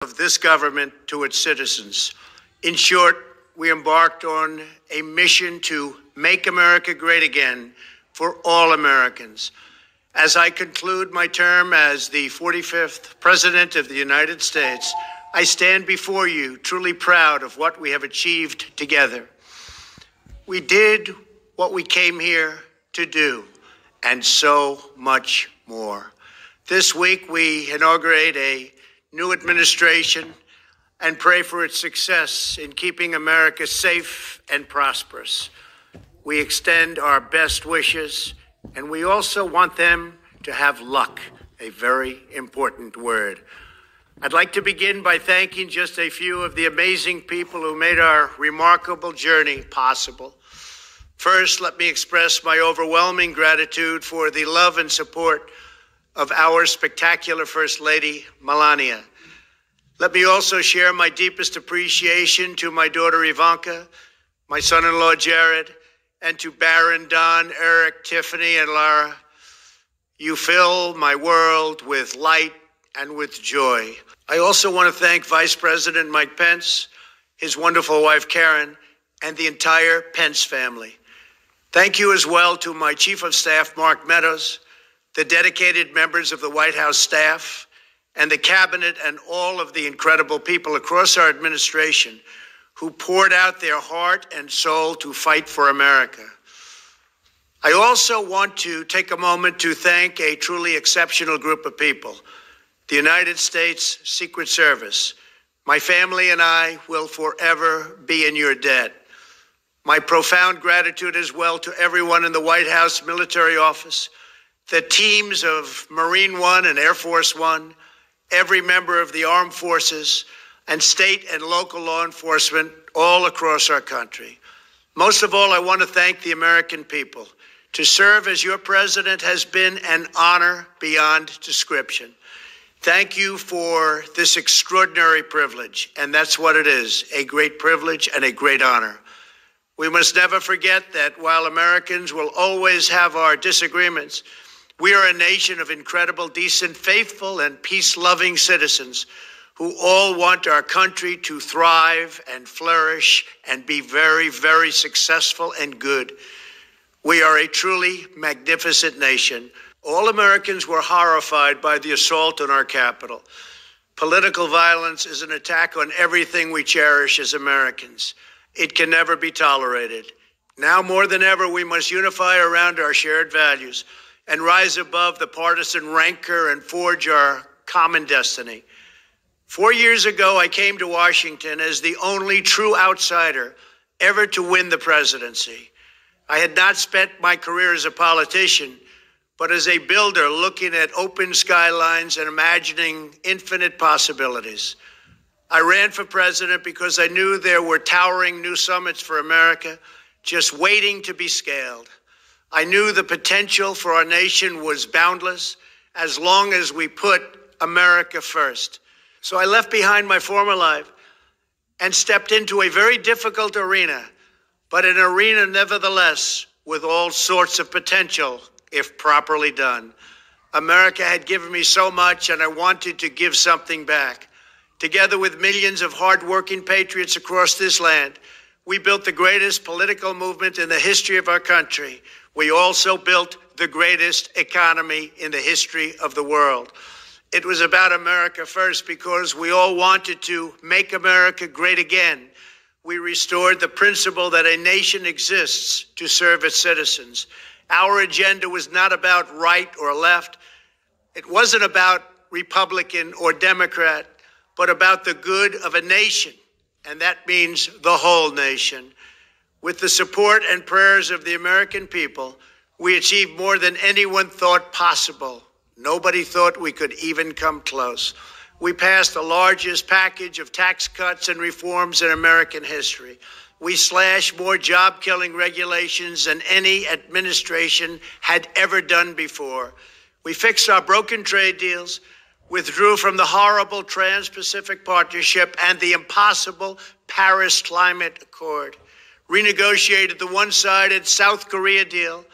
of this government to its citizens. In short, we embarked on a mission to make America great again for all Americans. As I conclude my term as the 45th President of the United States, I stand before you truly proud of what we have achieved together. We did what we came here to do, and so much more. This week, we inaugurate a new administration and pray for its success in keeping America safe and prosperous. We extend our best wishes, and we also want them to have luck, a very important word. I'd like to begin by thanking just a few of the amazing people who made our remarkable journey possible. First, let me express my overwhelming gratitude for the love and support of our spectacular First Lady, Melania. Let me also share my deepest appreciation to my daughter Ivanka, my son-in-law Jared, and to Barron, Don, Eric, Tiffany, and Lara. You fill my world with light and with joy. I also want to thank Vice President Mike Pence, his wonderful wife Karen, and the entire Pence family. Thank you as well to my Chief of Staff, Mark Meadows, the dedicated members of the White House staff, and the cabinet, and all of the incredible people across our administration who poured out their heart and soul to fight for America. I also want to take a moment to thank a truly exceptional group of people, the United States Secret Service. My family and I will forever be in your debt. My profound gratitude as well to everyone in the White House Military Office, the teams of Marine One and Air Force One, every member of the armed forces, and state and local law enforcement all across our country. Most of all, I want to thank the American people. To serve as your president has been an honor beyond description. Thank you for this extraordinary privilege, and that's what it is, a great privilege and a great honor. We must never forget that while Americans will always have our disagreements, we are a nation of incredible, decent, faithful, and peace-loving citizens who all want our country to thrive and flourish and be very, very successful and good. We are a truly magnificent nation. All Americans were horrified by the assault on our Capitol. Political violence is an attack on everything we cherish as Americans. It can never be tolerated. Now more than ever, we must unify around our shared values and rise above the partisan rancor and forge our common destiny. 4 years ago, I came to Washington as the only true outsider ever to win the presidency. I had not spent my career as a politician, but as a builder looking at open skylines and imagining infinite possibilities. I ran for president because I knew there were towering new summits for America just waiting to be scaled. I knew the potential for our nation was boundless as long as we put America first. So I left behind my former life and stepped into a very difficult arena, but an arena nevertheless with all sorts of potential if properly done. America had given me so much, and I wanted to give something back. Together with millions of hardworking patriots across this land, we built the greatest political movement in the history of our country. We also built the greatest economy in the history of the world. It was about America first because we all wanted to make America great again. We restored the principle that a nation exists to serve its citizens. Our agenda was not about right or left. It wasn't about Republican or Democrat, but about the good of a nation, and that means the whole nation. With the support and prayers of the American people, we achieved more than anyone thought possible. Nobody thought we could even come close. We passed the largest package of tax cuts and reforms in American history. We slashed more job-killing regulations than any administration had ever done before. We fixed our broken trade deals, withdrew from the horrible Trans-Pacific Partnership and the impossible Paris Climate Accord, renegotiated the one-sided South Korea deal,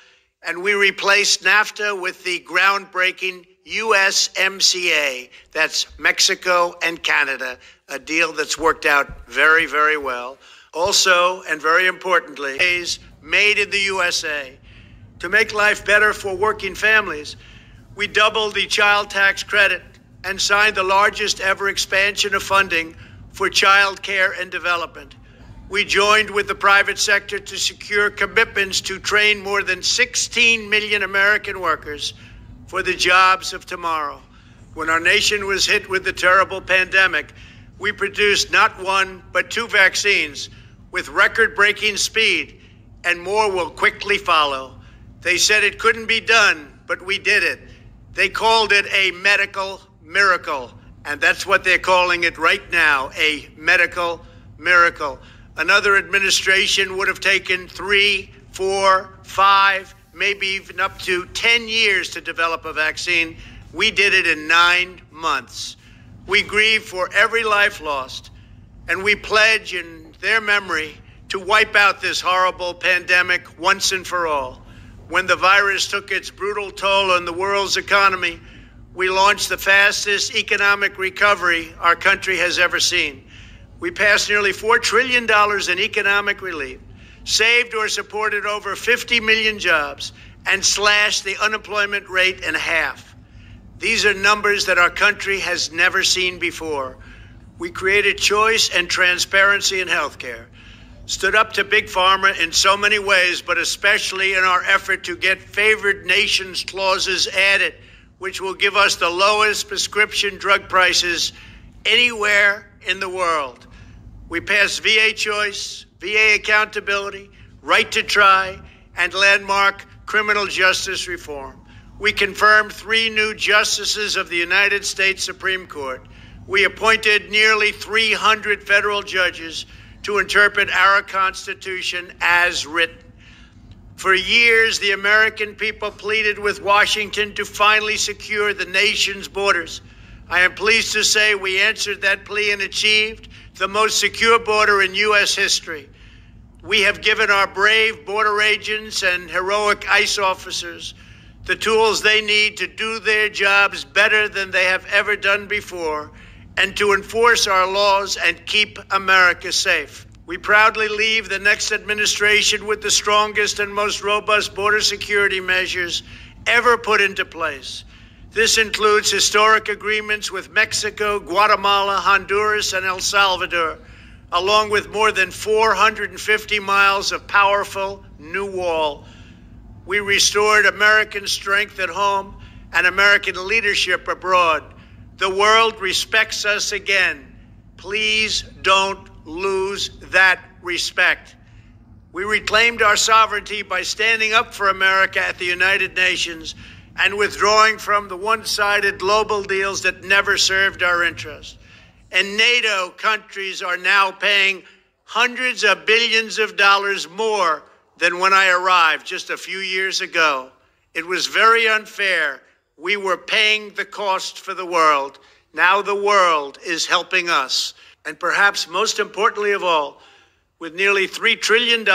and we replaced NAFTA with the groundbreaking USMCA, that's Mexico and Canada, a deal that's worked out very, very well. Also, and very importantly, is made in the USA. To make life better for working families, we doubled the child tax credit and signed the largest ever expansion of funding for child care and development. We joined with the private sector to secure commitments to train more than 16 million American workers for the jobs of tomorrow. When our nation was hit with the terrible pandemic, we produced not one, but 2 vaccines with record-breaking speed, and more will quickly follow. They said it couldn't be done, but we did it. They called it a medical miracle, and that's what they're calling it right now, a medical miracle. Another administration would have taken 3, 4, 5, maybe even up to 10 years to develop a vaccine. We did it in 9 months. We grieve for every life lost, and we pledge in their memory to wipe out this horrible pandemic once and for all. When the virus took its brutal toll on the world's economy, we launched the fastest economic recovery our country has ever seen. We passed nearly $4 trillion in economic relief, saved or supported over 50 million jobs, and slashed the unemployment rate in half. These are numbers that our country has never seen before. We created choice and transparency in healthcare, stood up to Big Pharma in so many ways, but especially in our effort to get favored nations clauses added, which will give us the lowest prescription drug prices anywhere in the world. We passed VA choice, VA accountability, right to try, and landmark criminal justice reform. We confirmed 3 new justices of the United States Supreme Court. We appointed nearly 300 federal judges to interpret our Constitution as written. For years, the American people pleaded with Washington to finally secure the nation's borders. I am pleased to say we answered that plea and achieved the most secure border in U.S. history. We have given our brave border agents and heroic ICE officers the tools they need to do their jobs better than they have ever done before and to enforce our laws and keep America safe. We proudly leave the next administration with the strongest and most robust border security measures ever put into place. This includes historic agreements with Mexico, Guatemala, Honduras, and El Salvador, along with more than 450 miles of powerful new wall. We restored American strength at home and American leadership abroad. The world respects us again. Please don't lose that respect. We reclaimed our sovereignty by standing up for America at the United Nations and withdrawing from the one-sided global deals that never served our interests. And NATO countries are now paying hundreds of billions of dollars more than when I arrived just a few years ago. It was very unfair. We were paying the cost for the world. Now the world is helping us. And perhaps most importantly of all, with nearly $3 trillion,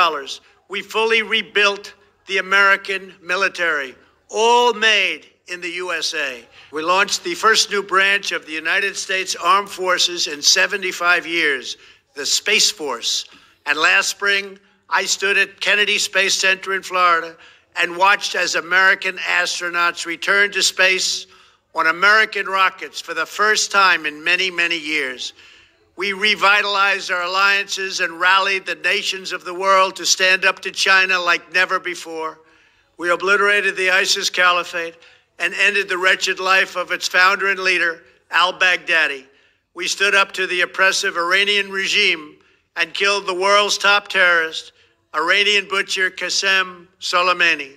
we fully rebuilt the American military, all made in the USA. We launched the first new branch of the United States Armed Forces in 75 years, the Space Force. And last spring, I stood at Kennedy Space Center in Florida and watched as American astronauts returned to space on American rockets for the first time in many, many years. We revitalized our alliances and rallied the nations of the world to stand up to China like never before. We obliterated the ISIS caliphate and ended the wretched life of its founder and leader, al-Baghdadi. We stood up to the oppressive Iranian regime and killed the world's top terrorist, Iranian butcher Qasem Soleimani.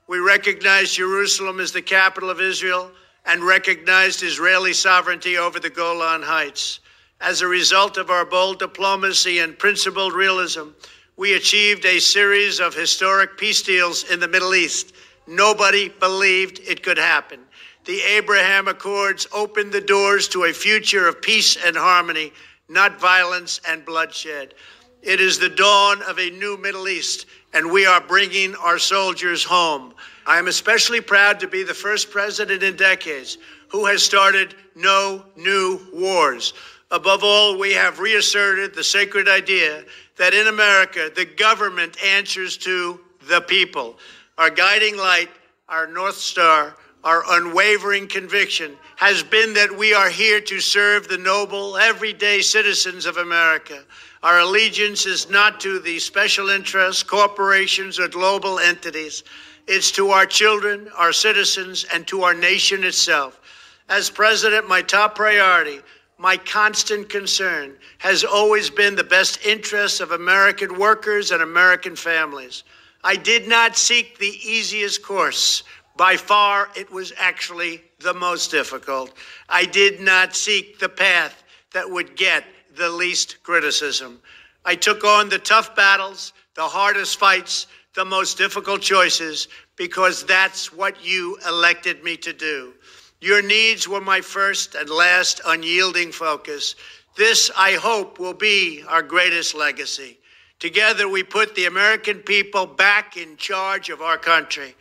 We recognized Jerusalem as the capital of Israel and recognized Israeli sovereignty over the Golan Heights. As a result of our bold diplomacy and principled realism, we achieved a series of historic peace deals in the Middle East. Nobody believed it could happen. The Abraham Accords opened the doors to a future of peace and harmony, not violence and bloodshed. It is the dawn of a new Middle East, and we are bringing our soldiers home. I am especially proud to be the first president in decades who has started no new wars. Above all, we have reasserted the sacred idea that in America, the government answers to the people. Our guiding light, our North Star, our unwavering conviction has been that we are here to serve the noble, everyday citizens of America. Our allegiance is not to the special interests, corporations, or global entities. It's to our children, our citizens, and to our nation itself. As president, my top priority, my constant concern, has always been the best interests of American workers and American families. I did not seek the easiest course. By far, it was actually the most difficult. I did not seek the path that would get the least criticism. I took on the tough battles, the hardest fights, the most difficult choices, because that's what you elected me to do. Your needs were my first and last unyielding focus. This, I hope, will be our greatest legacy. Together, we put the American people back in charge of our country.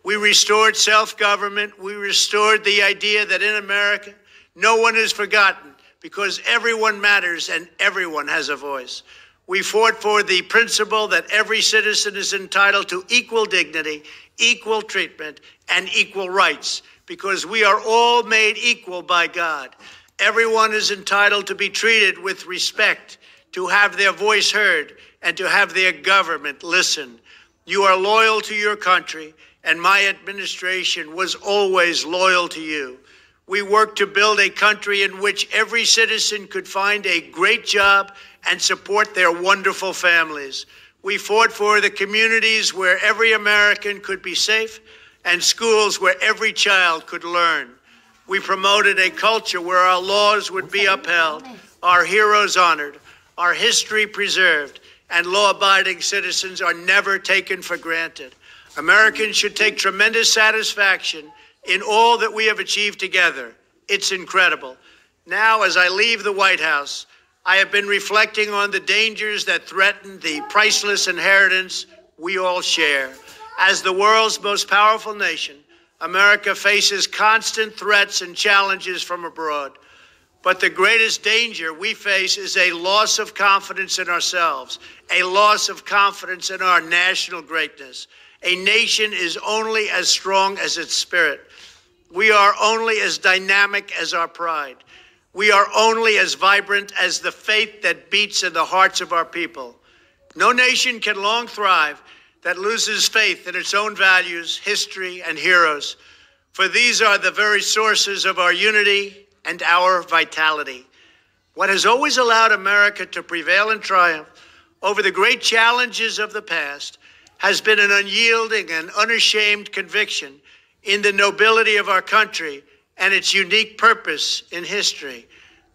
We restored self-government. We restored the idea that in America, no one is forgotten because everyone matters and everyone has a voice. We fought for the principle that every citizen is entitled to equal dignity, equal treatment, and equal rights because we are all made equal by God. Everyone is entitled to be treated with respect, to have their voice heard, and to have their government listen. You are loyal to your country, and my administration was always loyal to you. We worked to build a country in which every citizen could find a great job and support their wonderful families. We fought for the communities where every American could be safe and schools where every child could learn. We promoted a culture where our laws would be upheld, our heroes honored, our history preserved, and law-abiding citizens are never taken for granted. Americans should take tremendous satisfaction in all that we have achieved together. It's incredible. Now, as I leave the White House, I have been reflecting on the dangers that threaten the priceless inheritance we all share. As the world's most powerful nation, America faces constant threats and challenges from abroad. But the greatest danger we face is a loss of confidence in ourselves, a loss of confidence in our national greatness. A nation is only as strong as its spirit. We are only as dynamic as our pride. We are only as vibrant as the faith that beats in the hearts of our people. No nation can long thrive that loses faith in its own values, history, and heroes, for these are the very sources of our unity and our vitality. What has always allowed America to prevail and triumph over the great challenges of the past has been an unyielding and unashamed conviction in the nobility of our country and its unique purpose in history.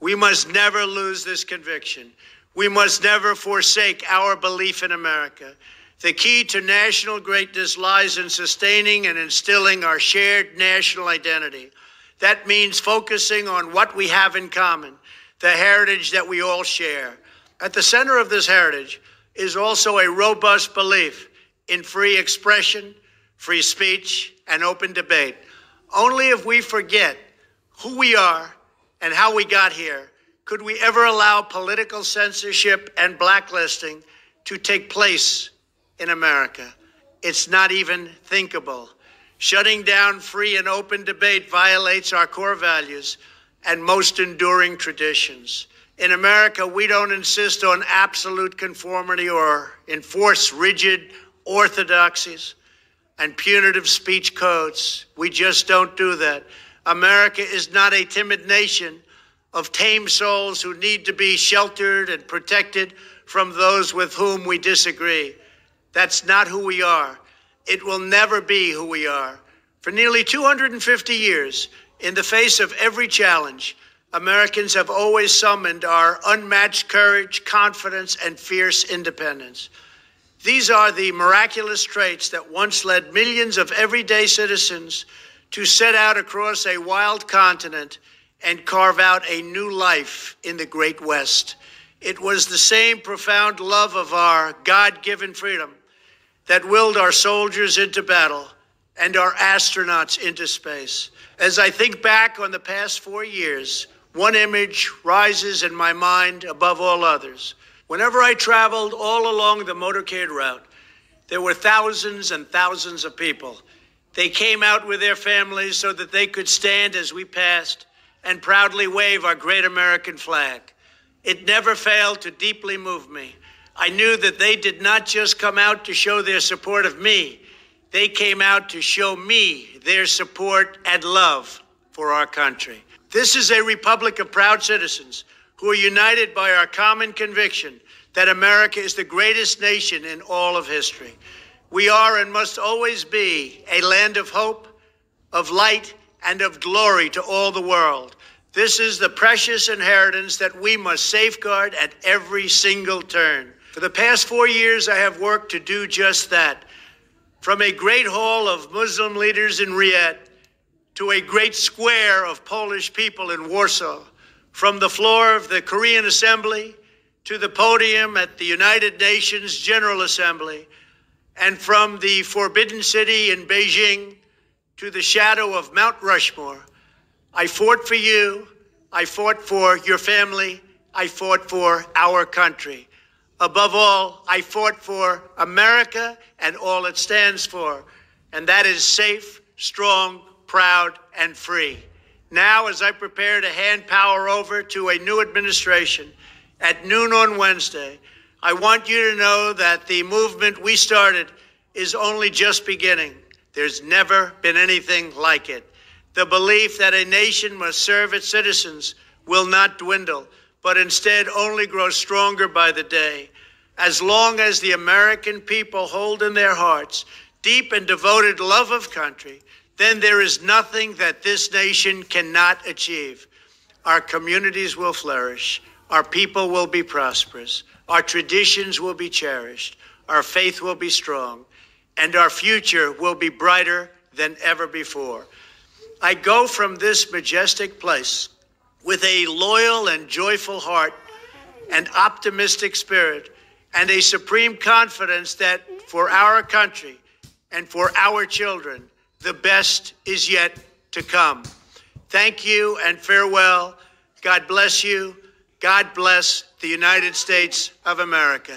We must never lose this conviction. We must never forsake our belief in America. The key to national greatness lies in sustaining and instilling our shared national identity. That means focusing on what we have in common, the heritage that we all share. At the center of this heritage is also a robust belief in free expression, free speech, and open debate. Only if we forget who we are and how we got here could we ever allow political censorship and blacklisting to take place in America. It's not even thinkable. Shutting down free and open debate violates our core values and most enduring traditions. In America, we don't insist on absolute conformity or enforce rigid orthodoxies and punitive speech codes. We just don't do that. America is not a timid nation of tame souls who need to be sheltered and protected from those with whom we disagree. That's not who we are. It will never be who we are. For nearly 250 years, in the face of every challenge, Americans have always summoned our unmatched courage, confidence, and fierce independence. These are the miraculous traits that once led millions of everyday citizens to set out across a wild continent and carve out a new life in the Great West. It was the same profound love of our God-given freedom that willed our soldiers into battle and our astronauts into space. As I think back on the past 4 years, one image rises in my mind above all others. Whenever I traveled all along the motorcade route, there were thousands and thousands of people. They came out with their families so that they could stand as we passed and proudly wave our great American flag. It never failed to deeply move me. I knew that they did not just come out to show their support of me. They came out to show me their support and love for our country. This is a republic of proud citizens who are united by our common conviction that America is the greatest nation in all of history. We are and must always be a land of hope, of light, and of glory to all the world. This is the precious inheritance that we must safeguard at every single turn. For the past 4 years, I have worked to do just that. From a great hall of Muslim leaders in Riyadh to a great square of Polish people in Warsaw, from the floor of the Korean Assembly to the podium at the United Nations General Assembly, and from the Forbidden City in Beijing to the shadow of Mount Rushmore, I fought for you, I fought for your family, I fought for our country. Above all, I fought for America and all it stands for, and that is safe, strong, proud, and free. Now, as I prepare to hand power over to a new administration at noon on Wednesday, I want you to know that the movement we started is only just beginning. There's never been anything like it. The belief that a nation must serve its citizens will not dwindle, but instead only grow stronger by the day. As long as the American people hold in their hearts deep and devoted love of country, then there is nothing that this nation cannot achieve. Our communities will flourish, our people will be prosperous, our traditions will be cherished, our faith will be strong, and our future will be brighter than ever before. I go from this majestic place with a loyal and joyful heart, an optimistic spirit, and a supreme confidence that for our country and for our children, the best is yet to come. Thank you and farewell. God bless you. God bless the United States of America.